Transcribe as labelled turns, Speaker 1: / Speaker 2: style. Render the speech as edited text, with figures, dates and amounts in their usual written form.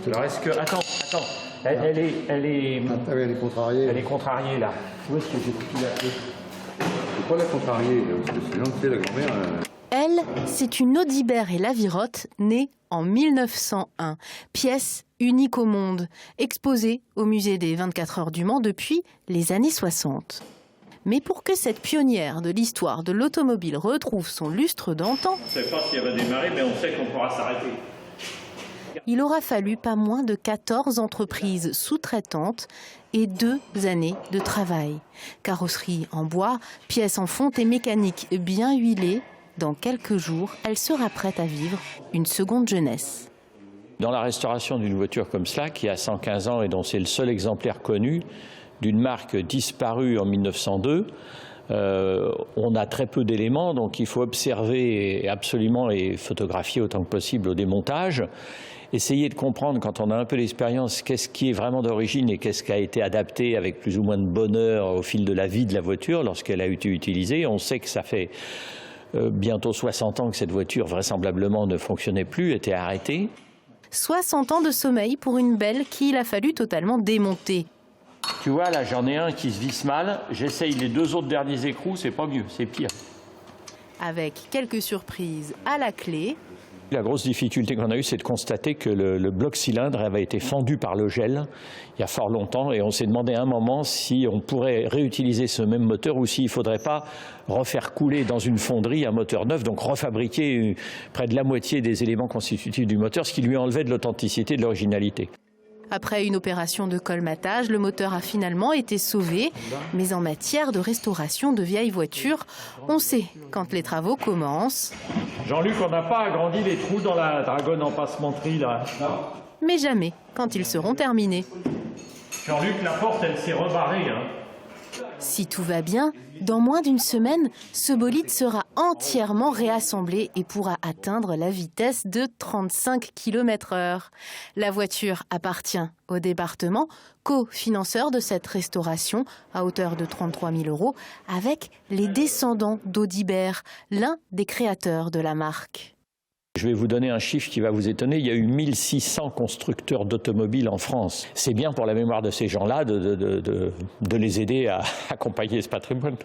Speaker 1: Alors est-ce que... Attends. Elle est...
Speaker 2: Ah oui, elle est contrariée.
Speaker 1: Elle est contrariée là. Où est-ce que j'ai foutu la clé?
Speaker 2: C'est pas la contrariée, parce que sinon, tu sais, la grand-mère...
Speaker 3: Elle, c'est une Audibert et Lavirotte née en 1901. Pièce unique au monde, exposée au musée des 24 heures du Mans depuis les années 60. Mais pour que cette pionnière de l'histoire de l'automobile retrouve son lustre d'antan,
Speaker 1: On ne sait pas si elle va démarrer, mais on sait qu'on pourra s'arrêter.
Speaker 3: il aura fallu pas moins de 14 entreprises sous-traitantes et 2 années de travail. Carrosserie en bois, pièces en fonte et mécanique bien huilées. Dans quelques jours, elle sera prête à vivre une seconde jeunesse.
Speaker 4: Dans la restauration d'une voiture comme cela, qui a 115 ans et dont c'est le seul exemplaire connu, d'une marque disparue en 1902, on a très peu d'éléments, donc il faut observer absolument et photographier autant que possible au démontage. Essayer de comprendre, quand on a un peu d'expérience, qu'est-ce qui est vraiment d'origine et qu'est-ce qui a été adapté avec plus ou moins de bonheur au fil de la vie de la voiture lorsqu'elle a été utilisée. On sait que ça fait bientôt 60 ans que cette voiture vraisemblablement ne fonctionnait plus, était arrêtée.
Speaker 3: 60 ans de sommeil pour une belle qu'il a fallu totalement démonter.
Speaker 4: Tu vois, là, j'en ai un qui se visse mal. J'essaye les 2 autres derniers écrous, c'est pas mieux, c'est pire.
Speaker 3: Avec quelques surprises à la clé.
Speaker 4: La grosse difficulté qu'on a eue, c'est de constater que le bloc cylindre avait été fendu par le gel il y a fort longtemps. Et on s'est demandé à un moment si on pourrait réutiliser ce même moteur ou s'il ne faudrait pas refaire couler dans une fonderie un moteur neuf, donc refabriquer près de la moitié des éléments constitutifs du moteur, ce qui lui enlevait de l'authenticité, de l'originalité.
Speaker 3: Après une opération de colmatage, le moteur a finalement été sauvé. Mais en matière de restauration de vieilles voitures, on sait quand les travaux commencent.
Speaker 1: Jean-Luc, on n'a pas agrandi les trous dans la dragonne en passementerie là.
Speaker 3: Mais jamais quand ils seront terminés.
Speaker 1: Jean-Luc, la porte, elle s'est rebarrée.
Speaker 3: Si tout va bien, dans moins d'une semaine, ce bolide sera entièrement réassemblé et pourra atteindre la vitesse de 35 km/h. La voiture appartient au département, co-financeur de cette restauration à hauteur de 33 000 € avec les descendants d'Audibert, l'un des créateurs de la marque.
Speaker 4: Je vais vous donner un chiffre qui va vous étonner. Il y a eu 1600 constructeurs d'automobiles en France. C'est bien pour la mémoire de ces gens-là de les aider à accompagner ce patrimoine.